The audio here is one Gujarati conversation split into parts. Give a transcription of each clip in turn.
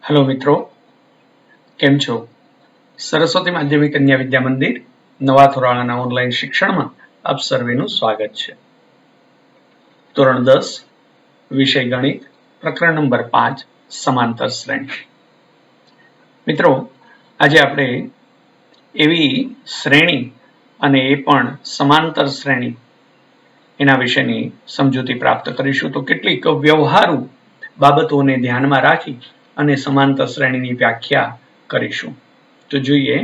हेलो मित्रों, केम छो? सरस्वती माध्यमिक कन्या विद्या मंदिर नवा थोराळाना ऑनलाइन शिक्षणमां आप सर्वेનું સ્વાગત છે। ધોરણ 10 વિષય ગણિત પ્રકરણ નંબર 5 સમાંતર શ્રેણી। મિત્રો, આજે આપણે એવી શ્રેણી અને એ પણ સમાંતર શ્રેણી એના વિશેની સમજૂતી પ્રાપ્ત કરીશું। તો કેટલીક વ્યવહારુ બાબતોને ધ્યાનમાં રાખી અને સમાંતર શ્રેણીની વ્યાખ્યા કરીશું। તો જોઈએ,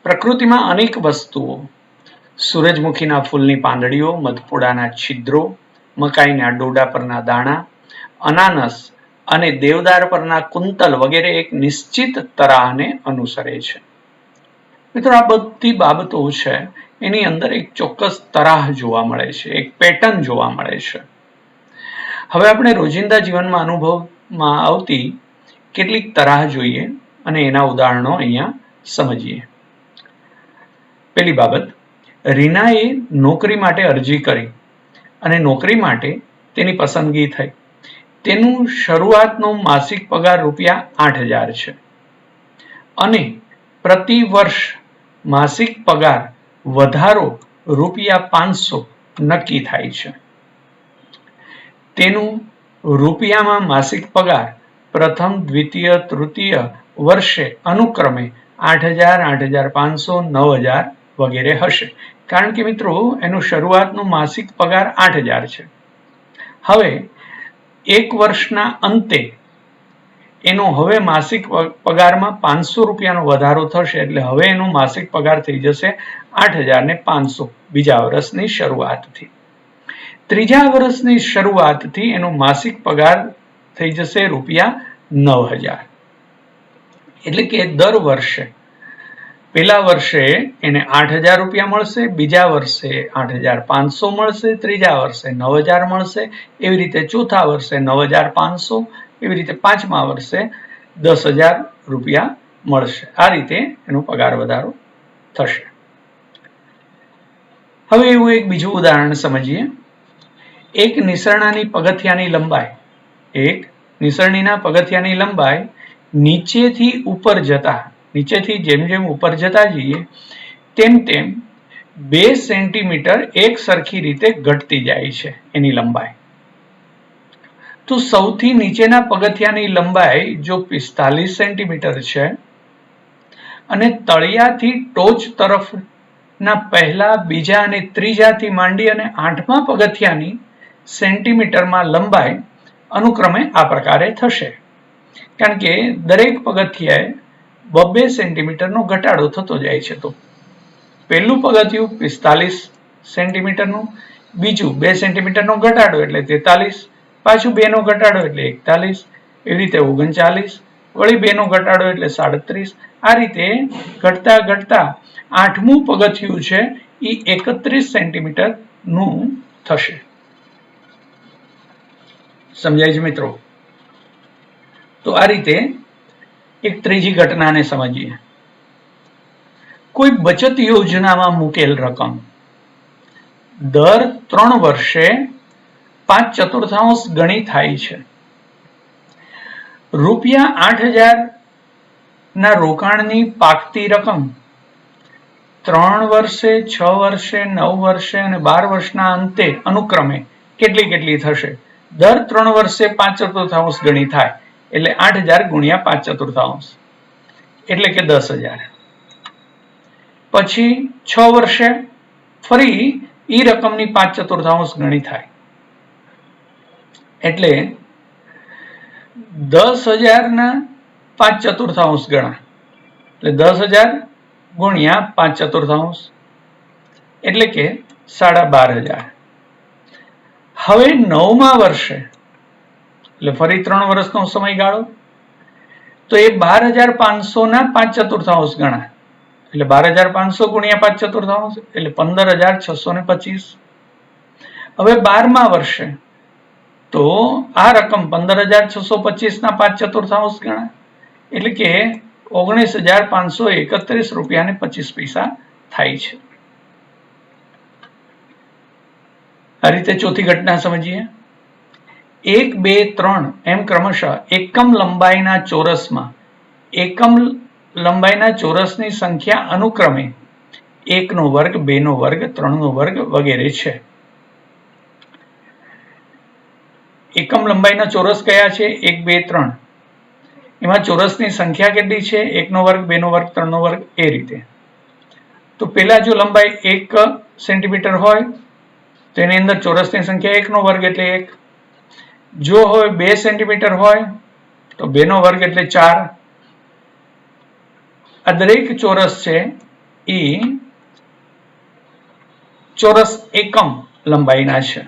પ્રકૃતિમાં અનેક વસ્તુઓ, સૂરજમુખીના ફૂલની પાંદડીઓ, મધપોડાના છિદ્રો, મકાઈના ડોડા પરના દાણા, અનાનસ અને દેવદાર પરના કુંતલ વગેરે એક નિશ્ચિત તરાહને અનુસરે છે। મિત્રો, આ બધી બાબતો છે એની અંદર એક ચોક્કસ તરાહ જોવા મળે છે, એક પેટર્ન જોવા મળે છે। હવે આપણે રોજિંદા જીવનમાં અનુભવમાં આવતી કેટલીક તરાહ જોઈએ અને એના ઉદાહરણો અહીંયા સમજીએ। પહેલી બાબત, રીનાએ નોકરી માટે અરજી કરી અને નોકરી માટે તેની પસંદગી થઈ। તેનું શરૂઆતનો માસિક પગાર ₹8,000 છે અને પ્રતિ વર્ષ માસિક પગાર વધારો ₹500 નક્કી થાય છે। તેનું રૂપિયામાં માસિક પગાર પ્રથમ, દ્વિતીય, તૃતીય વર્ષે અનુક્રમે 8,000, 8,500, 9,000 વગેરે હશે, કારણ કે મિત્રો એનો શરૂઆતનો માસિક પગાર 8,000 છે। હવે એક વર્ષના અંતે એનો હવે માસિક પગારમાં ₹500 વધારો થશે, એટલે હવે એનો માસિક પગાર થઈ જશે 8,500 બીજા વર્ષની શરૂઆતથી। ત્રીજા વર્ષની શરૂઆતથી એનો માસિક પગાર થઈ જશે ₹9,000, એટલે કે દર વર્ષે પહેલા વર્ષે એને ₹8,000 મળશે, બીજા વર્ષે 8,500 મળશે, ત્રીજા વર્ષે 9,000 મળશે, એવી રીતે ચોથા વર્ષે 9,500, એવી રીતે પાંચમા વર્ષે ₹10,000 મળશે। આ રીતે એનો પગાર વધારો થશે। હવે એવું એક બીજું ઉદાહરણ સમજીએ। એક નિસરણાની પગથિયાની લંબાઈ નીચેથી ઉપર જતા, નીચેથી જેમ જેમ ઉપર જતા જઈએ તેમ તેમ 2 સેન્ટીમીટર એક સરખી રીતે ઘટતી જાય છે એની લંબાઈ। તો સૌથી નીચેના પગથિયાની લંબાઈ જો 45 સેન્ટીમીટર છે અને તળિયાથી ટોચ તરફના પહેલા, બીજા અને ત્રીજાથી માંડી અને 8મા પગથિયાની સેન્ટીમીટરમાં લંબાઈ અનુક્રમે આ પ્રકારે થશે, કારણ કે દરેક પગથિયાએ 2 સેન્ટીમીટરનો ઘટાડો થતો જાય છે। તો પહેલું પગથિયું 45 સેન્ટીમીટરનું, બીજું 2 સેન્ટીમીટરનો ઘટાડો એટલે 43, પાછું 2 નો ઘટાડો એટલે 41, એવી રીતે 39, વળી 2 નો ઘટાડો એટલે 37, આ રીતે ઘટતા ઘટતા 8મું પગથિયું છે એ 31 સેન્ટીમીટર નું થશે। સમજાય છે મિત્રો? તો આ રીતે એક ત્રીજી ઘટનાને સમજીએ। કોઈ બચત યોજનામાં મૂકેલ રકમ દર 3 વર્ષે 5/4 ગણી થાય છે। ₹8,000 ના રોકાણની પાકતી રકમ 3 વર્ષે, 6 વર્ષે, 9 વર્ષે અને 12 વર્ષના અંતે અનુક્રમે કેટલી થશે? દર 3 વર્ષે 5/4 ગણી થાય, એટલે 8,000 ગુણ્યા 5/4 એટલે કે 10,000। પછી 6 વર્ષે ફરી એ રકમની 5/4 ગણી થાય, એટલે 10,000 ના 5/4 ગણા, એટલે 10,000 ગુણ્યા 5/4 એટલે કે 12,500। હવે 9મા વર્ષે, એટલે ફરી 3 વર્ષનો સમયગાળો, તો એ 12,500 ના 5/4 ગણા, એટલે 12,500 ગુણ્યા 5/4 એટલે 15,625। હવે 12મા વર્ષે તો આ રકમ 15,625 ના 5/4 ગણા, એટલે કે ₹19,531.25 થાય છે। આ રીતે ચોથી ઘટના સમજીએ। 1, 2, 3 એમ ક્રમશઃ એકમ લંબાઈના ચોરસમાં એકમ લંબાઈના ચોરસની સંખ્યા અનુક્રમે 1 નો વર્ગ, 2 નો વર્ગ, 3 નો વર્ગ વગેરે છે. એકમ લંબાઈના ચોરસ કયા છે? 1, 2, 3. એમાં ચોરસની સંખ્યા કેટલી છે? 1 નો વર્ગ, 2 નો વર્ગ, 3 નો વર્ગ, એ રીતે. તો પેલા જો લંબાઈ 1 સેન્ટીમીટર હોય તો એની અંદર ચોરસની સંખ્યા 1 નો વર્ગ એટલે 1. જો હોય 2 સેન્ટીમીટર હોય તો 2 નો વર્ગ એટલે 4. આ દરેક ચોરસ છે એ ચોરસ એકમ લંબાઈના છે.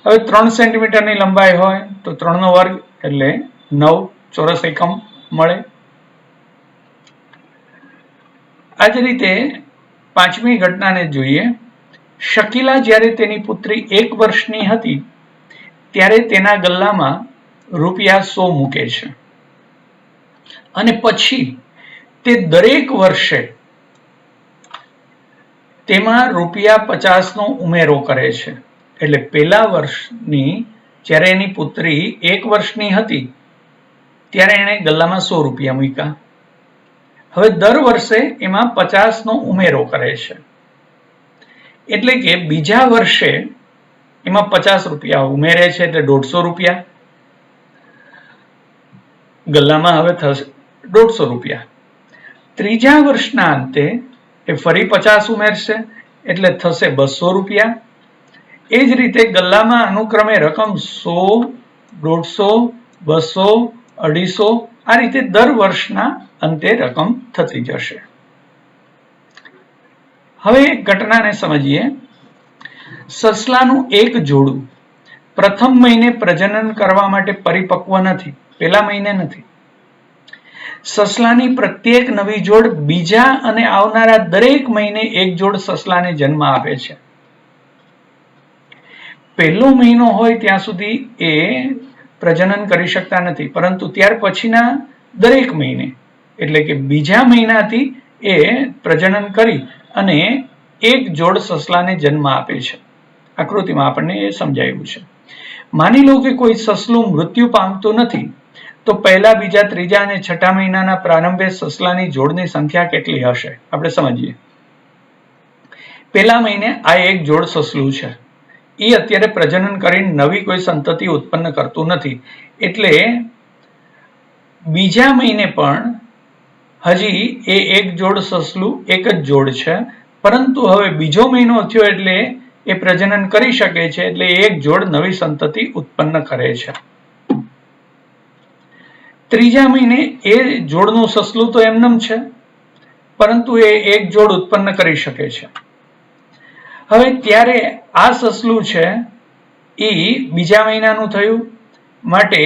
હવે 3 સેન્ટીમીટરની લંબાઈ હોય તો 3 નો વર્ગ એટલે 9 ચોરસ એકમ મળે. આ જ રીતે પાંચમી ઘટનાને જોઈએ. શકીલા જ્યારે તેની પુત્રી 1 વર્ષની હતી ત્યારે તેના ગલ્લામાં રૂપિયા 100 મૂકે છે અને પછી તે દરેક વર્ષે તેમાં રૂપિયા 50 નો ઉમેરો કરે છે. એટલે પહેલા વર્ષની જ્યારે એની પુત્રી 1 વર્ષની હતી ત્યારે એણે ગલ્લામાં 100 રૂપિયા મૂક્યા. હવે દર વર્ષે એમાં 50 નો ઉમેરો કરે છે. એટલે કે બીજા વર્ષે એમાં 50 રૂપિયા ઉમેરે છે એટલે 150 રૂપિયા. ગલ્લામાં હવે થશે 150 રૂપિયા. ત્રીજા વર્ષના અંતે એ ફરી 50 ઉમેરશે એટલે થશે 200 રૂપિયા. એ જ રીતે ગલ્લામાં અનુક્રમે રકમ 100, 150, 200, 250 આ રીતે દર વર્ષના અંતે રકમ થતી જશે. હવે ઘટનાને સમજીએ. સસલાનું એક જોડું પ્રથમ મહિને પ્રજનન કરવા માટે પરિપક્વ નથી, પહેલા મહિને નથી. સસલાની પ્રત્યેક નવી જોડ બીજા અને આવનારા દરેક મહિને એક જોડ સસલાને જન્મ આપે છે. પહેલો મહિનો હોય ત્યાં સુધી એ પ્રજનન કરી શકતા નથી, પરંતુ ત્યાર પછીના દરેક મહિને એટલે કે બીજા મહિનાથી એ પ્રજનન કરી અને એક જોડ સસલાને જન્મ આપે છે. આકૃતિમાં આપણને એ સમજાયું છે. માની લો કે કોઈ સસલું મૃત્યુ પામતું નથી તો પહેલા, બીજા, ત્રીજા અને છઠ્ઠા મહિનાના પ્રારંભે સસલાની જોડની સંખ્યા કેટલી હશે? આપણે સમજીએ. પહેલા મહિને આ એક જોડ સસલું છે. એ અત્યારે પ્રજનન કરીને નવી કોઈ સંતતિ ઉત્પન્ન કરતું નથી, એટલે બીજા મહિને પણ હજી એ એક જોડ સસલું એક જ જોડ છે, પરંતુ હવે બીજો મહિનો થયો એટલે એ પ્રજનન કરી શકે છે, એટલે એક જોડ નવી સંતતિ ઉત્પન્ન કરે છે. ત્રીજા મહિને એ જોડનું સસલું તો એમનેમ છે, પરંતુ એ એક જોડ ઉત્પન્ન કરી શકે છે. હવે ત્યારે આ સસલું છે એ બીજા મહિનાનું થયું, માટે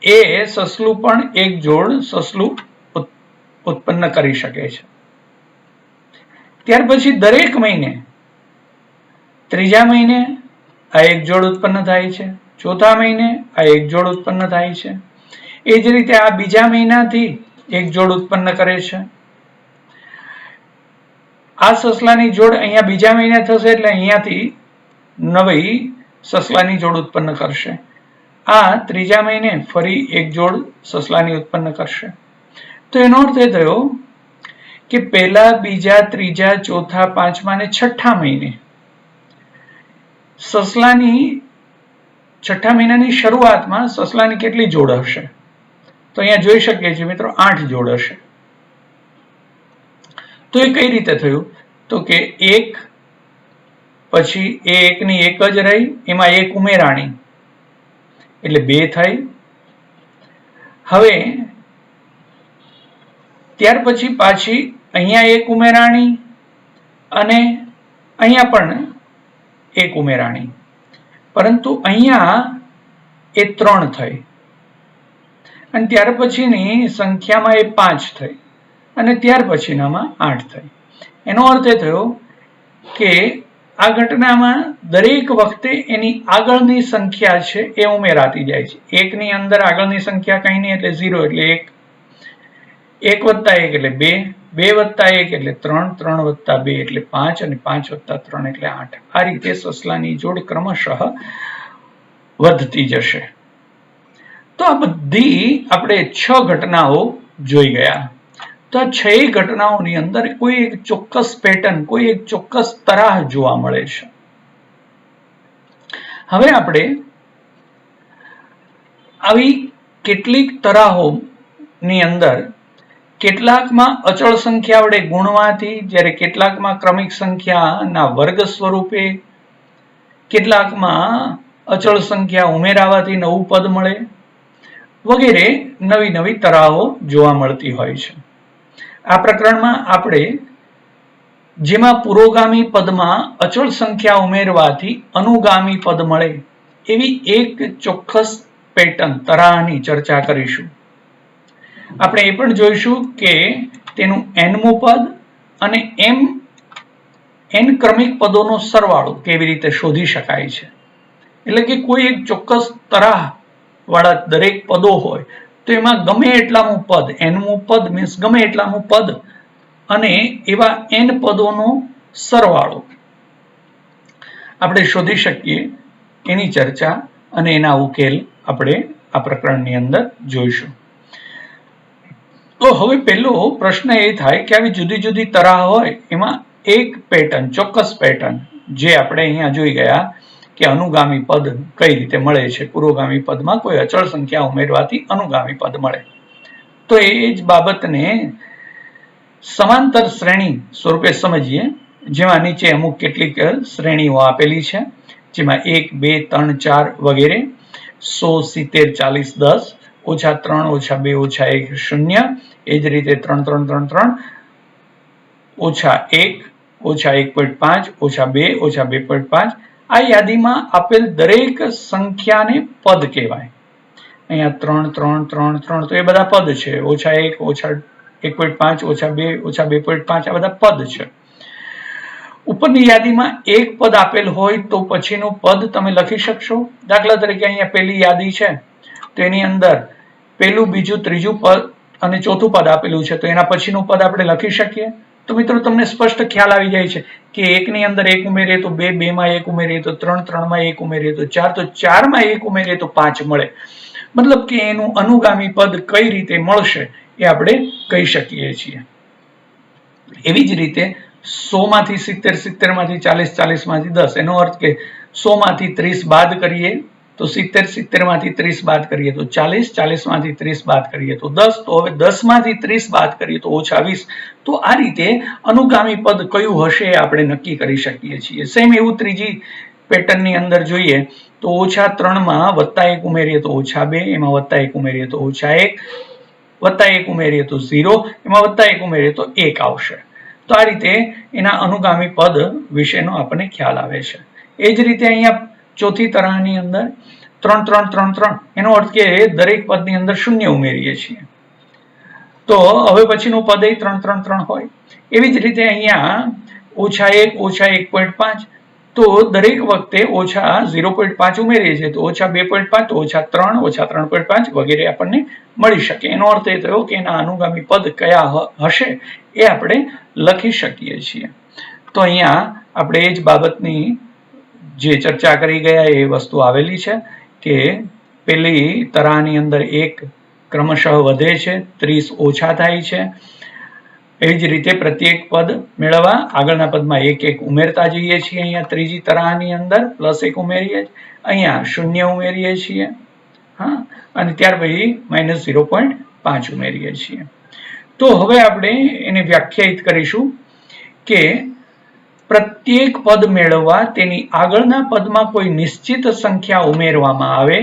એ સસલું પણ એક જોડ સસલું ઉત્પન્ન કરી શકે છે. ત્યાર પછી દરેક મહિને, ત્રીજા મહિને આ એક જોડ ઉત્પન્ન થાય છે, ચોથા મહિને આ એક જોડ ઉત્પન્ન થાય છે. એ જ રીતે આ બીજા મહિનાથી એક જોડ ઉત્પન્ન કરે છે. આ સસલાની જોડ અહીંયા બીજા મહિને થશે એટલે અહીંયાથી નવી સસલાની જોડ ઉત્પન્ન કરશે. આ ત્રીજા મહિને ફરી એક જોડ સસલાની ઉત્પન્ન કરશે. તો એનો અર્થ એ થયો કે પહેલા, બીજા, ત્રીજા, ચોથા, પાંચમા અને છઠ્ઠા મહિને સસલાની છઠ્ઠા મહિનાની શરૂઆતમાં સસલાની કેટલી જોડ હશે? તો અહીંયા જોઈ શકીએ છીએ મિત્રો 8 જોડ હશે. તો એ કઈ રીતે થયું? તો કે એક પછી એ એકની એક જ રહી, એમાં એક ઉમેરાણી એટલે 2 થઈ. હવે ત્યાર પછી પાછી અહીંયા એક ઉમેરાણી અને અહીંયા પણ એક ઉમેરાણી, પરંતુ અહીંયા એ 3 થઈ અને ત્યાર પછીની સંખ્યામાં એ 5 થઈ અને ત્યાર પછીનામાં 8 થઈ. એનો અર્થ એ થયો કે આ ઘટનામાં દરેક વખતે એની આગળની સંખ્યા છે એ ઉમેરાતી જાય છે. એકની અંદર આગળની સંખ્યા કઈ નહીં એટલે 0 એટલે 1, 1 વત્તા 1 એટલે 2, 2 વત્તા 1 એટલે 3, 3 વત્તા 2 એટલે 5 અને 5 વત્તા 3 એટલે 8. આ રીતે સસલાની જોડ ક્રમશઃ વધતી જશે. તો આ બધી આપણે 6 ઘટનાઓ જોઈ ગયા. તો આ 6 ઘટનાઓની અંદર કોઈ એક ચોક્કસ પેટર્ન, કોઈ એક ચોક્કસ તરાહ જોવા મળે છે. હવે આપણે આવી કેટલીક તરાહોની અંદર કેટલાકમાં અચળ સંખ્યા વડે ગુણવાથી, જ્યારે કેટલાકમાં ક્રમિક સંખ્યાના વર્ગ સ્વરૂપે, કેટલાકમાં અચળ સંખ્યા ઉમેરાવાથી નવું પદ મળે વગેરે નવી નવી તરાહો જોવા મળતી હોય છે. આ પ્રકરણમાં આપણે જેમાં પુરોગામી પદમાં અચળ સંખ્યા ઉમેરવાથી અનુગામી પદ મળે એવી એક ચોક્કસ પેટર્ન તરાહની ચર્ચા કરીશું. આપણે એ પણ જોઈશું કે તેનું nમું પદ અને n ક્રમિક પદોનો સરવાળો કેવી રીતે શોધી શકાય છે. એટલે કે કોઈ એક ચોક્કસ તરાહ વાળા દરેક પદો હોય તો એમાં ગમે એટલાનું પદ, nમું પદ મીન્સ ગમે એટલાનું પદ અને એવા n પદોનો સરવાળો આપણે શોધી શકીએ, એની ચર્ચા અને એના ઉકેલ આપણે આ પ્રકરણની અંદર જોઈશું. તો હવે પહેલો પ્રશ્ન એ થાય કે આવી જુદી જુદી તરાહ હોય એમાં એક પેટર્ન, ચોક્કસ પેટર્ન જે આપણે અહીંયા જોઈ ગયા કે અનુગામી પદ કઈ રીતે મળે છે. પુરોગામી પદમાં કોઈ અચળ સંખ્યા ઉમેરવાથી અનુગામી પદ મળે. તો એ જ બાબતને સમાંતર શ્રેણી સ્વરૂપે સમજીએ, જેમાં નીચે અમુક કેટલીક શ્રેણીઓ આપેલી છે, જેમાં 1, 2, 3, 4 વગેરે, 100, 70, 40, 10, -3, -2, -1, 0, એ જ રીતે 3, 3, 3, 3, -1, -1.5, -2, -2.5. આ યાદીમાં આપેલ દરેક સંખ્યાને પદ કહેવાય. અહીંયા 3, 3, 3, 3 તો એ બધા પદ છે. -1, -1.5, -2, -2.5 આ બધા પદ છે. ઉપરની યાદીમાં એક પદ આપેલ હોય તો પછીનું પદ તમે લખી શકશો. દાખલા તરીકે અહીંયા પહેલી યાદી છે તો એની અંદર પહેલું, બીજું, ત્રીજું પદ અને ચોથું પદ આપેલું છે, તો એના પછીનું પદ આપણે લખી શકીએ. તો મિત્રો તમને સ્પષ્ટ ખ્યાલ આવી જાય છે કે 1 ની અંદર 1 ઉમેરીએ તો 2, 2 માં 1 ઉમેરીએ તો 3, 3 માં 1 ઉમેરીએ તો 4, તો 4 માં 1 ઉમેરીએ તો 5 મળે. મતલબ કે એનું અનુગામી પદ કઈ રીતે મળશે એ આપણે કહી શકીએ છીએ. એવી જ રીતે 100 માંથી 70, 70 માંથી 40, 40 માંથી 10, એનો અર્થ કે 100 માંથી 30 બાદ કરીએ તો 70, 70 માંથી 30 બાદ કરીએ તો 40, 40 માંથી 30 બાદ કરીએ તો 10, તો હવે 10 માંથી 30 બાદ કરીએ તો -20. તો આ રીતે અનુગામી પદ કયું હશે આપણે નક્કી કરી શકીએ છીએ. સેમ એવું ત્રીજી પેટર્નની અંદર જોઈએ તો -3 માં +1 ઉમેરીએ તો -2, એમાં +1 ઉમેરીએ તો -1, +1 ઉમેરીએ તો 0, એમાં +1 ઉમેરીએ તો 1 આવશે. તો આ રીતે એના અનુગામી પદ વિશેનો આપણને ખ્યાલ આવે છે. એ જ રીતે અહીંયા ચોથી તરાહની અંદર 3, 3, 3, 3, એનો અર્થ કે દરેક પદની અંદર 0 ઉમેરીએ છીએ તો હવે પછીનું પદ 3, 3, 3 હોય. એવી જ રીતે અહીંયા -1, -1.5, તો દરેક વખતે -0.5 ઉમેરીએ છીએ તો -2.5, તો -3, -3.5 વગેરે આપણને મળી શકે. એનો અર્થ એ થયો કે એના અનુગામી પદ કયા હશે એ આપણે લખી શકીએ છીએ. તો અહીંયા આપણે એ જ બાબતની જે ચર્ચા કરી ગયા એ વસ્તુ આવેલી છે કે પેલી તરાહની અંદર 1 ક્રમશઃ વધે છે, 30 ઓછા થાય છે. એવી જ રીતે પ્રત્યેક પદ મેળવવા આગળના પદમાં 1, 1 ઉમેરતા જઈએ છીએ. અહીંયા ત્રીજી તરાહની અંદર +1 ઉમેરીએ, અહીંયા 0 ઉમેરીએ છીએ, હા, અને ત્યાર પછી -0.5 ઉમેરીએ છીએ. તો હવે આપણે એને વ્યાખ્યાયિત કરીશું કે પ્રત્યેક પદ મેળવવા તેની આગળના પદમાં કોઈ નિશ્ચિત સંખ્યા ઉમેરવામાં આવે.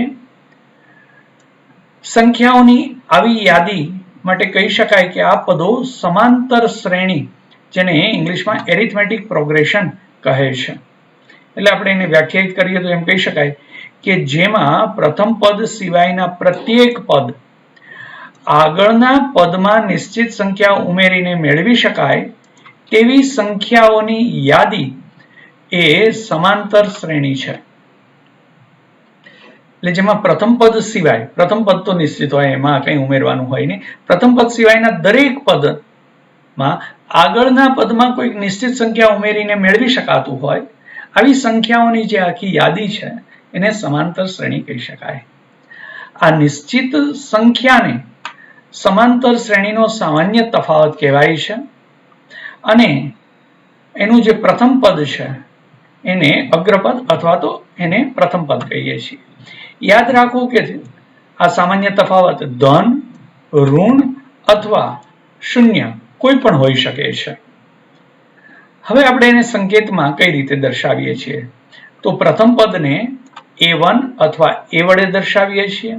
સંખ્યાઓની આવી યાદી માટે કહી શકાય કે આ પદો સમાંતર શ્રેણી, જેને ઇંગ્લિશમાં એરિથમેટિક પ્રોગ્રેશન કહે છે. એટલે આપણે એને વ્યાખ્યાયિત કરીએ તો એમ કહી શકાય કે જેમાં પ્રથમ પદ સિવાયના પ્રત્યેક પદ આગળના પદમાં નિશ્ચિત સંખ્યા ઉમેરીને મેળવી શકાય તેવી સંખ્યાઓની યાદી એ સમાંતર શ્રેણી છે. એટલે જેમાં પ્રથમ પદ સિવાય, પ્રથમ પદ તો નિશ્ચિત હોય, એમાં કંઈ ઉમેરવાનું હોય નહીં, પ્રથમ પદ સિવાયના દરેક પદમાં આગળના પદમાં કોઈ નિશ્ચિત સંખ્યા ઉમેરીને મેળવી શકાતું હોય આવી સંખ્યાઓની જે આખી યાદી છે એને સમાંતર શ્રેણી કહી શકાય. આ નિશ્ચિત સંખ્યાને સમાંતર શ્રેણીનો સામાન્ય તફાવત કહેવાય છે અને એનું જે પ્રથમ પદ છે એને અગ્રપદ અથવા તો એને પ્રથમ પદ કહીએ છીએ. યાદ રાખવું કે આ સામાન્ય તફાવત ધન, ઋણ અથવા શૂન્ય કોઈ પણ હોઈ શકે છે. હવે આપણે એને સંકેતમાં કઈ રીતે દર્શાવીએ છીએ? તો પ્રથમ પદને a1 અથવા a વડે દર્શાવીએ છીએ.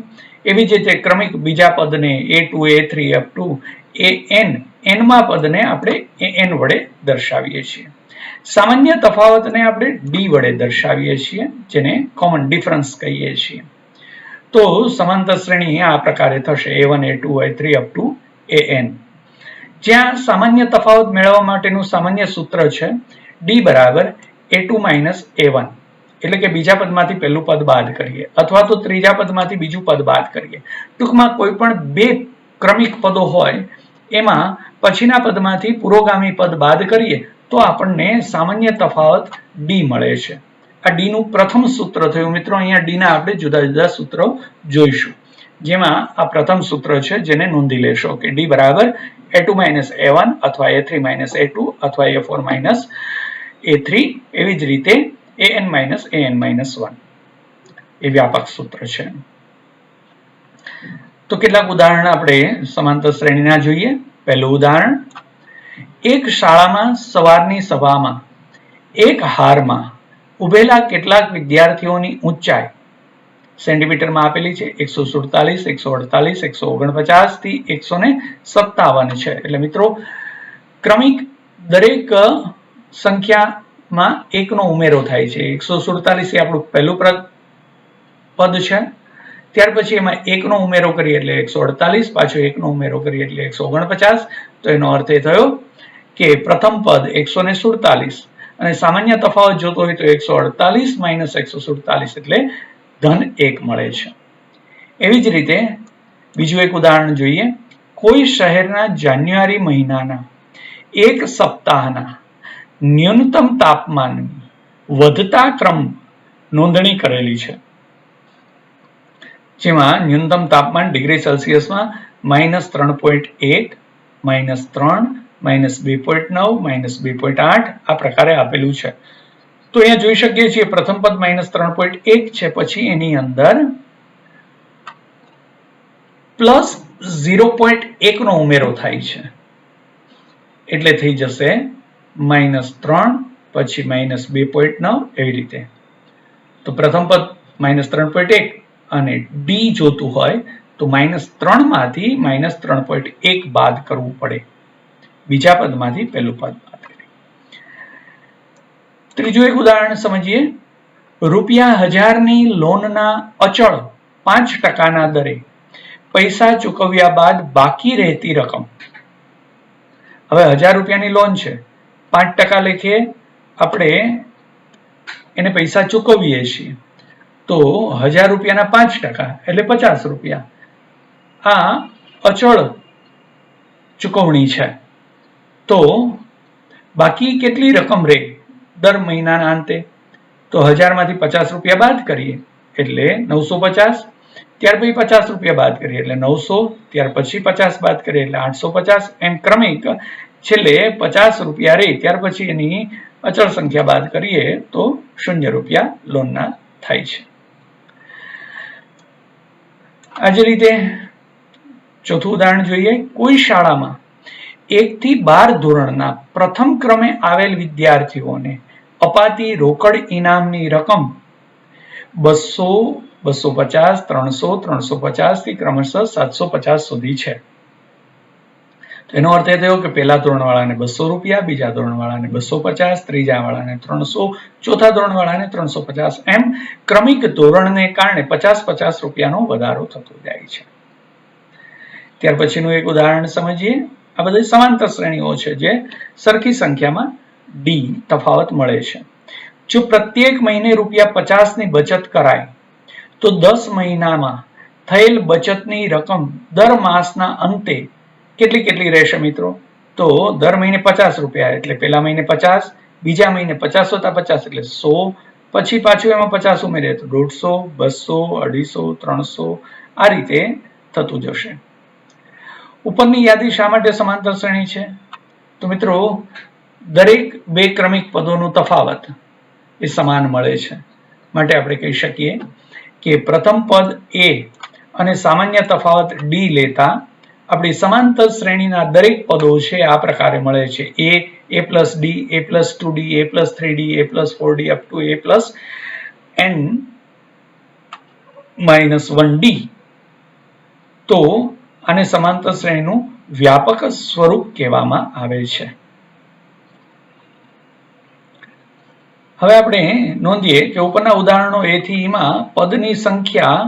એવી જ રીતે ક્રમિક બીજા પદને a2, a3 up to an, એનમા પદને આપણે an વડે દર્શાવીએ છીએ. સામાન્ય તફાવતને આપણે d વડે દર્શાવીએ છીએ, જેને કોમન ડિફરન્સ કહીએ છીએ. તો સમાંતર શ્રેણી આ પ્રકારે થશે a1, a2, a3 up to an. જ્યાં સામાન્ય તફાવત મેળવવા માટેનું સામાન્ય સૂત્ર છે d બરાબર a2 minus a1, એટલે કે બીજા પદમાંથી પહેલું પદ બાદ કરીએ અથવા તો ત્રીજા પદમાંથી બીજું પદ બાદ કરીએ. ટૂંકમાં કોઈ પણ બે ક્રમિક પદો હોય એમાં પછીના પદમાંથી પુરોગામી પદ બાદ કરીએ તો આપણને સામાન્ય તફાવત d મળે છે. આ d નું પ્રથમ સૂત્ર થયું મિત્રો. અહીંયા d ના આપણે જુદા જુદા સૂત્રો જોઈશું, જેમાં આ પ્રથમ સૂત્ર છે જેને નોંધી લેશો કે d બરાબર a2 minus a1 અથવા a3 minus a2 અથવા a4 minus a3, એવી જ રીતે an minus an minus 1 એ વ્યાપક સૂત્ર છે. તો કેટલાક ઉદાહરણ આપણે સમાંતર શ્રેણીના જોઈએ. પહેલું ઉદાહરણ, એક શાળામાં સવારની સભામાં એક હારમાં ઉભેલા કેટલાક વિદ્યાર્થીઓની ઊંચાઈ સેન્ટીમીટરમાં આપેલી છે 147, 148, 149 થી 157 છે. એટલે મિત્રો ક્રમિક દરેક સંખ્યામાં એકનો ઉમેરો થાય છે. 147 એ આપણું પહેલું પદ છે, ત્યાર પછી એમાં એકનો ઉમેરો કરીએ એટલે 148, પાછો એકનો ઉમેરો કરીએ એટલે 149. તો એનો અર્થ એ થયો કે પ્રથમ પદ 147 અને સામાન્ય તફાવત જોતો હોય તો 148 minus 147 એટલે ધન 1 મળે છે. એવી જ રીતે બીજું એક ઉદાહરણ જોઈએ. કોઈ શહેરના જાન્યુઆરી મહિનાના એક સપ્તાહના ન્યૂનતમ તાપમાનની વધતા ક્રમ નોંધણી કરેલી છે, જેમાં ન્યૂનતમ તાપમાન ડિગ્રી સેલ્સિયસમાં -3.1, -3, -2.9, -2.8 આ પ્રકારે આપેલું છે. તો અહીંયા જોઈ શકીએ છીએ પ્રથમ પદ -3.1 છે, પછી એની અંદર +0.1 નો ઉમેરો થાય છે એટલે થઈ જશે -3, પછી -2.9 એવી રીતે. તો પ્રથમ પદ -3.1 અને d જોતું હોય તો -3 માંથી -3.1 બાદ કરવું પડે, બીજા પદમાંથી પહેલું પદ બાદ કરી. ત્રીજું એક ઉદાહરણ સમજીએ. ₹1000 ની લોનના અચળ 5% દરે પૈસા ચૂકવ્યા બાદ બાકી રહેતી રકમ. હવે ₹1000 લોન છે, 5% લેખે આપણે એને પૈસા ચૂકવીએ છીએ, તો ₹1000 ના 5% એટલે ₹50. આ અચળ ચૂકવણી છે. તો બાકી કેટલી રકમ રહે દર મહિનાના અંતે? તો 1000 માંથી ₹50 બાદ કરીએ એટલે 950, ત્યાર પછી ₹50 બાદ કરીએ એટલે 900, ત્યાર પછી 50 બાદ કરીએ એટલે 850, એમ ક્રમિક છેલ્લે ₹50 રહે ત્યાર પછી એની અચળ સંખ્યા બાદ કરીએ તો ₹0 લોનના થાય છે. આ જ રીતે ચોથું ઉદાહરણ જોઈએ. કોઈ શાળામાં 1 થી 12 ધોરણના પ્રથમ ક્રમે આવેલ વિદ્યાર્થીઓને અપાતી રોકડ ઇનામની રકમ 200, 250, 300, 350 થી ક્રમશઃ 750 સુધી છે. તો એનો અર્થ એ થયો કે પહેલા ધોરણવાળાને ₹200, બીજા ધોરણવાળાને 250, ત્રીજા વાળાને 300, ચોથા ધોરણવાળાને 350, એમ ક્રમિક ધોરણને કારણે ₹50 નો વધારો થતો જાય છે. ત્યાર પછીનું એક ઉદાહરણ સમજીએ. આ બધી સમાંતર શ્રેણીઓ છે જે સરખી સંખ્યામાં d તફાવત મળે છે. જો પ્રત્યેક મહિને ₹50 ની બચત કરાય તો 10 મહિનામાં થયેલ બચતની રકમ દર માસના અંતે કેટલી રહેશે મિત્રો? તો દર મહિને ₹50 એટલે પહેલા મહિને 50, બીજા મહિને 50 + 50 એટલે 100, પછી પાછું એમાં 50 ઉમેરીએ તો 150, 200, 250, 300 આ રીતે થતું જશે. ઉપરની યાદી શા માટે સમાંતર શ્રેણી છે? તો મિત્રો દરેક બે ક્રમિક પદોનો તફાવત એ સમાન મળે છે, માટે આપણે કહી શકીએ કે પ્રથમ પદ a અને સામાન્ય તફાવત d લેતા આપણી સમાંતર શ્રેણીના દરેક પદો છે આ પ્રકારે મળે છે: a plus d, a plus 2d, a plus 3d, a plus 4d up to a plus n minus 1d. તો આને સમાંતર શ્રેણીનું વ્યાપક સ્વરૂપ કહેવામાં આવે છે. હવે આપણે નોંધીએ કે ઉપરના ઉદાહરણો a થી e માં પદની સંખ્યા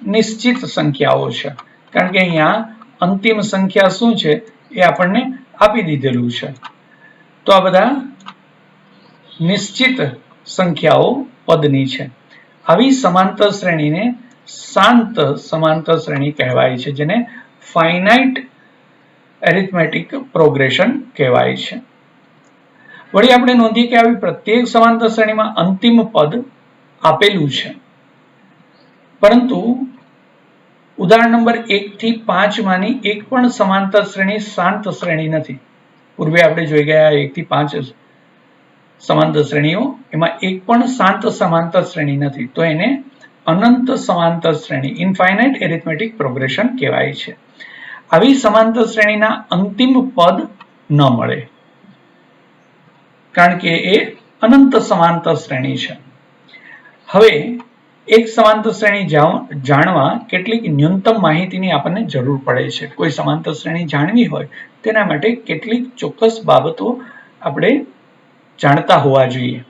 નિશ્ચિત સંખ્યાઓ છે, કારણ કે અહીંયા અંતિમ સંખ્યા શું છે એ આપણને આપી દીધેલું છે. તો આ બધા નિશ્ચિત સંખ્યાઓ પદની છે. આવી સમાંતર શ્રેણીને શાંત સમાંતર શ્રેણી કહેવાય છે, જેને ફાઇનાઇટ એરિથમેટિક પ્રોગ્રેશન કહેવાય છે. વળી આપણે નોંધીએ કે આવી પ્રત્યેક સમાંતર શ્રેણીમાં અંતિમ પદ આપેલું છે, પરંતુ ઉદાહરણ નંબર 1 થી 5 માંની એક પણ સમાંતર શ્રેણી શાંત શ્રેણી નથી. પૂર્વે આપણે જોઈ ગયા 1 થી 5 સમાંતર શ્રેણીઓ, એમાં એક પણ શાંત સમાંતર શ્રેણી નથી, તો એને અનંત સમાંતર શ્રેણી ઇનફાઇનાઇટ એરિથમેટિક પ્રોગ્રેશન કહેવાય છે. આવી સમાંતર શ્રેણીના અંતિમ પદ ન મળે, કારણ કે એ અનંત સમાંતર શ્રેણી છે. હવે એક સમાંતર શ્રેણી જાણવા કેટલીક ન્યૂનતમ માહિતીની આપણને જરૂર પડે છે. કોઈ સમાંતર શ્રેણી જાણવી હોય તેના માટે કેટલીક ચોક્કસ બાબતો આપણે જાણતા હોવા જોઈએ.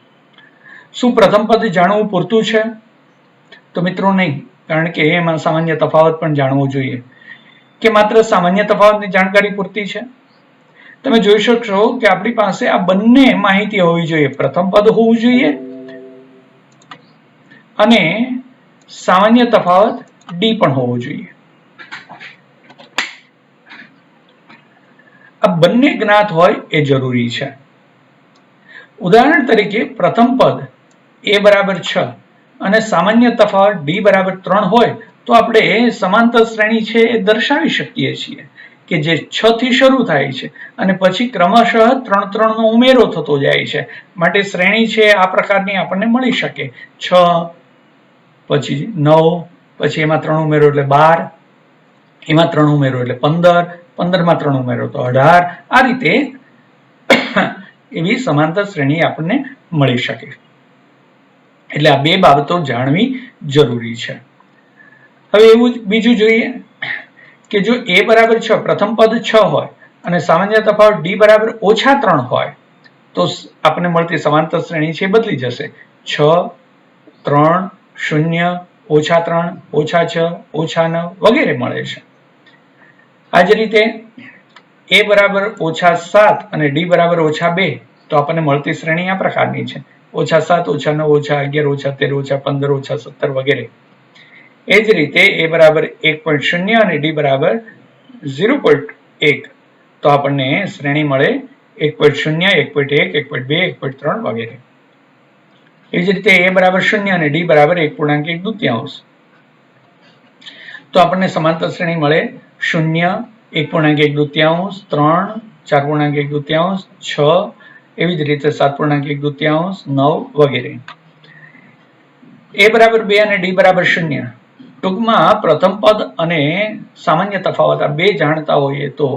શું પ્રથમ પદ જાણવું પૂરતું છે? તો મિત્રો નહીં, કારણ કે એમાં સામાન્ય તફાવત પણ જાણવો જોઈએ. કે માત્ર સામાન્ય તફાવતની જાણકારી પૂરતી છે? તમે જોઈ શકશો કે આપણી પાસે આ બંને માહિતી હોવી જોઈએ. પ્રથમ પદ હોવું જોઈએ અને સામાન્ય તફાવત d પણ હોવો જોઈએ. આ બંને જ્ઞાત હોય એ જરૂરી છે. ઉદાહરણ તરીકે પ્રથમ પદ a બરાબર 6 અને સામાન્ય તફાવત d બરાબર 3 હોય તો આપણે સમાંતર શ્રેણી છે એ દર્શાવી શકીએ છીએ કે જે 6 થી શરૂ થાય છે અને પછી ક્રમશઃ 3 નો ઉમેરો થતો જાય છે. માટે શ્રેણી છે આ પ્રકારની આપણને મળી શકે. 6 પછી 9, પછી એમાં 3 ઉમેરો એટલે 12, એમાં 3 ઉમેરો એટલે 15, 15 માં 3 ઉમેરો તો 18. આ રીતે એવી સમાંતર શ્રેણી આપણને મળી શકે. એટલે આ બે બાબતો જાણવી જરૂરી છે. હવે એવું બીજું જોઈએ કે જો a બરાબર 6, પ્રથમ પદ 6 હોય અને સામાન્ય તફાવત d બરાબર -3 હોય તો આપણને મળતી સમાંતર શ્રેણી છે બદલી જશે. 6, 3, 0, -3, -6, -9 વગેરે મળે છે. આ જ રીતે a બરાબર -7 અને d બરાબર -2 તો આપણને મળતી શ્રેણી આ પ્રકારની છે: -7, -9, -11, -13, -15, -17 વગેરે. એ જ રીતે a બરાબર 1.0 અને d બરાબર 0.1 તો આપણને શ્રેણી મળે 1.0, 1.1, 1.2, 1.3 વગેરે. એ જ રીતે a બરાબર 0 અને d બરાબર 1.1/2 તો આપણને સમાંતર શ્રેણી મળે 0, 1.1/2, 3, 4.1/2, 6, એવી જ રીતે 7.1/2, 9 વગેરે. a બરાબર 2 અને d બરાબર 0, ટૂંકમાં પ્રથમ પદ અને સામાન્ય તફાવત આ બે જાણતા હોઈએ તો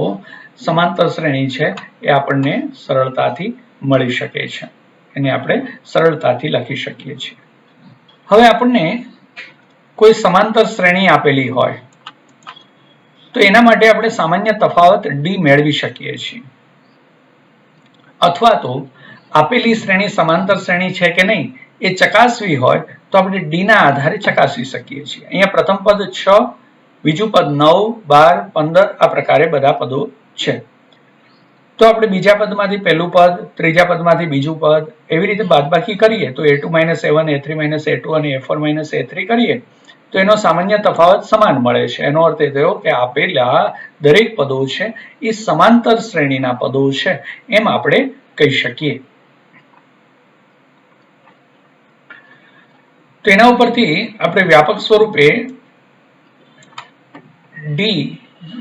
સમાંતર શ્રેણી છે એ આપણને સરળતાથી મળી શકે છે. એને આપણે સરળતાથી લખી શકીએ છીએ. હવે આપણને કોઈ સમાંતર શ્રેણી આપેલી હોય તો એના માટે આપણે સામાન્ય તફાવત d મેળવી શકીએ છીએ, અથવા તો આપેલી શ્રેણી સમાંતર શ્રેણી છે કે નહીં એ ચકાસવી હોય તો આપણે d ના આધારે ચકાસી શકીએ છીએ. અહીંયા પ્રથમ પદ 6, બીજું પદ 9, 12, 15 આ પ્રકારે બધા પદો છે. તો આપણે બીજા પદમાંથી પહેલું પદ, ત્રીજા પદમાંથી બીજું પદ, એવી રીતે બાદબાકી કરીએ તો a2 - a1, a3 - a2 અને a4 - a3 કરીએ તો એનો સામાન્ય તફાવત સમાન મળે છે. એનો અર્થ એ થયો કે આપેલા દરેક પદો છે એ સમાંતર શ્રેણીના પદો છે એમ આપણે કહી શકીએ. તો એના ઉપરથી આપણે વ્યાપક સ્વરૂપે ડી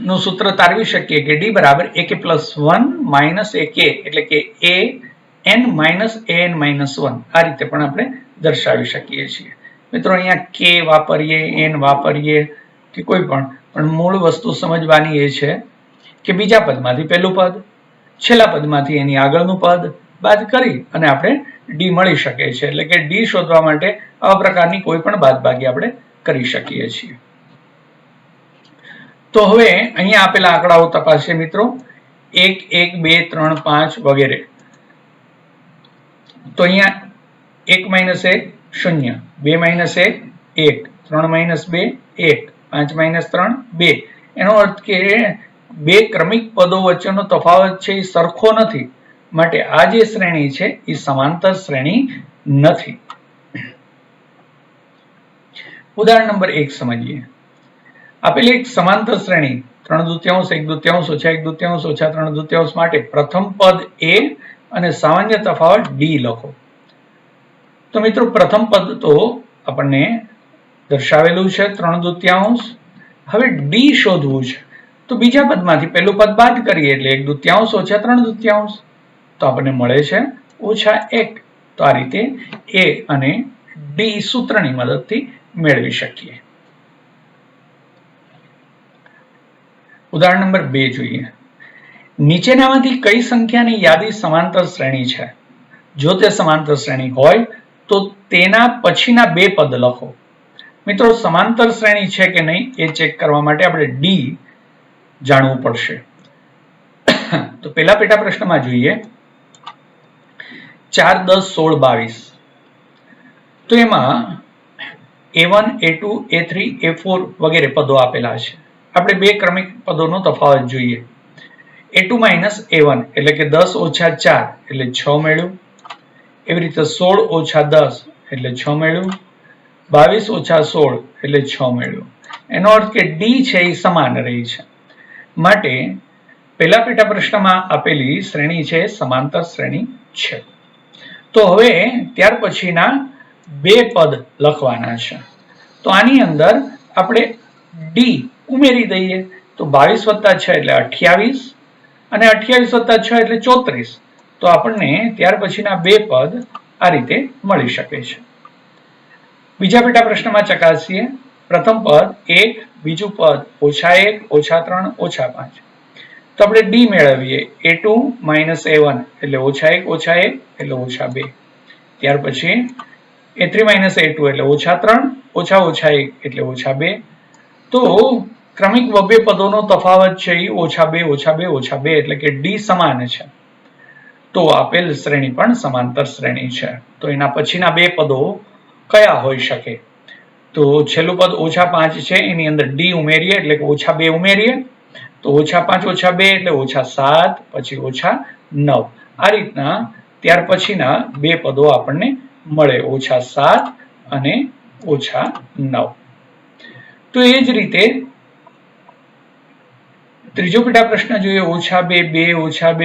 નું સૂત્ર તારવી શકીએ કે ડી બરાબર ak +1 માઇનસ ak, એટલે કે a n minus an minus 1 આ રીતે પણ આપણે દર્શાવી શકીએ છીએ. મિત્રો અહીંયા k વાપરીએ, n વાપરીએ કે કોઈ પણ મૂળ વસ્તુ સમજવાની એ છે કે બીજા પદમાંથી પહેલું પદ, છેલ્લા પદમાંથી એની આગળનું પદ બાદ કરી અને આપણે ડી મળી શકે છે. એટલે કે ડી શોધવા માટે આવા પ્રકારની કોઈ પણ બાદબાકી આપણે કરી શકીએ છીએ. તો હવે અહીંયા આપેલા આંકડાઓ તપાસીએ મિત્રો, 1 1 2 3 5 વગેરે. તો અહીંયા 1 - 1 0, 2 - 1 1, 3 - 2 1, 5 - 3 2. એનો અર્થ કે બે ક્રમિક પદો વચ્ચેનો તફાવત છે એ સરખો નથી, માટે આ જે શ્રેણી છે એ સમાંતર શ્રેણી નથી. ઉદાહરણ નંબર 1 સમજીએ. આપેલી એક સમાંતર શ્રેણી 3/2, 1/2, -1/2, -3/2 માટે પ્રથમ પદ a અને સામાન્ય તફાવત d લખો. તો મિત્રો પ્રથમ પદ તો આપણને દર્શાવેલું છે 3/2. હવે d શોધવું છે તો બીજા પદમાંથી પહેલું પદ બાદ કરીએ એટલે 1/2 - 3/2 તો આપણને મળે છે -1. તો આ રીતે a અને d સૂત્રની મદદથી મેળવી શકીએ. ઉદાહરણ નંબર 2 જોઈએ. નીચેનામાંથી કઈ સંખ્યાની યાદી સમાંતર શ્રેણી છે? જો તે સમાંતર શ્રેણી હોય તો તેના પછીના બે પદ લખો. મિત્રો સમાંતર શ્રેણી છે કે નહીં એ ચેક કરવા માટે આપણે ડી જાણવું પડશે. તો પહેલા પેટા પ્રશ્નમાં જોઈએ 4 10 16 22. તો એમાં a1 a2 a3 a4 વગેરે પદો આપેલા છે. આપણે બે ક્રમિક પદોનો તફાવત જોઈએ. a2 - a1 એટલે કે 10 - 4 એટલે 6 મેળવ્યું. એવી રીતે 16 - 10 એટલે 6 મેળવ્યું. 22 - 16 એટલે 6 મેળવ્યું. એનો અર્થ કે ડી છે એ સમાન રહી છે, માટે પહેલા પેટા પ્રશ્નમાં આપેલી શ્રેણી છે સમાંતર શ્રેણી છે. તો હવે ત્યાર પછીના બે પદ લખવાના છે. તો આની અંદર આપણે ડી ઉમેરી દઈએ. તો 22 + 6 એટલે 28 અને 28 + 6 એટલે 34. તો આપણને ત્યાર પછીના બે પદ આ રીતે મળી શકે છે. બીજા પેટા પ્રશ્નમાં ચકાસીએ. પ્રથમ પદ 1, બીજું પદ -1, -3, -5. તો આપણે ડી મેળવીએ. a2 - a1 એટલે -1, -1 એટલે -2. ત્યાર પછી a3 - a2 એટલે -3, -1 એટલે -2. તો ક્રમિક બબ્બે પદોનો તફાવત છે એ -2, -2, -2 એટલે કે ડી સમાન છે. તો આપેલ શ્રેણી પણ સમાંતર શ્રેણી છે. તો એના પછીના બે પદો કયા હોઈ શકે? તો છેલ્લું પદ -5 છે, એની અંદર ડી ઉમેરીએ એટલે કે -2 ઉમેરીએ. તો -5 - 2 એટલે -7, પછી -9. આ રીતના ત્યાર પછીના બે પદો આપણને મળે, -7 અને -9. તો એ જ રીતે ત્રીજો પેટા પ્રશ્ન જોઈએ. -2, 2,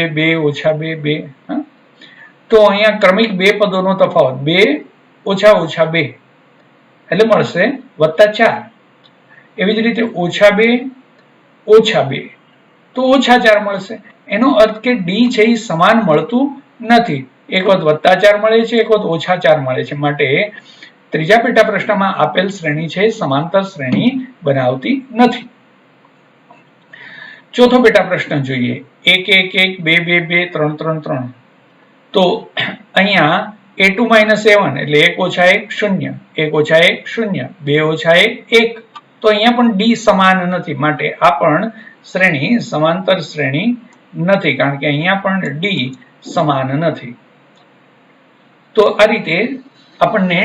-2, 2, -2. તો અહીંયા ક્રમિક બે પદોનો તફાવત 2 - 2 એટલે મળશે +4. એવી જ રીતે -2 -2 તો -4 મળશે. એનો અર્થ કે ડી છે એ સમાન મળતું નથી. એક વખત +4 મળે છે, એક વખત -4 મળે છે, માટે ત્રીજા પેટા પ્રશ્નમાં આપેલ શ્રેણી છે સમાંતર શ્રેણી બનાવતી નથી. ચોથો પેટા પ્રશ્ન જોઈએ. 1 1 1 2 2 2 3 3 3. તો અહીંયા a2 - a1 એટલે 1 - 1 0, 1 - 1 0, 2 - 1 1. તો અહીંયા પણ ડી સમાન નથી, માટે આ પણ શ્રેણી સમાંતર શ્રેણી નથી, કારણ કે અહીંયા પણ ડી સમાન નથી. તો આ રીતે આપણને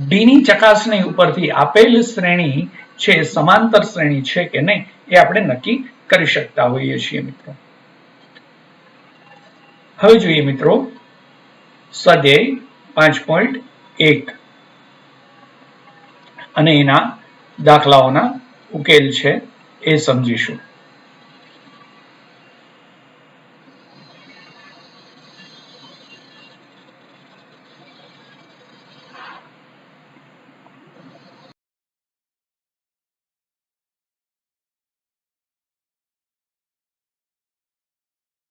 ડી ની ચકાસણી ઉપરથી આપેલ શ્રેણી છે સમાંતર શ્રેણી છે કે નહીં એ આપણે નક્કી કરી શકતા હોઈએ છીએ મિત્રો. હવે જોઈએ મિત્રો સ્વાધ્યાય 5.1 અને એના દાખલાઓના ઉકેલ છે એ સમજીશું.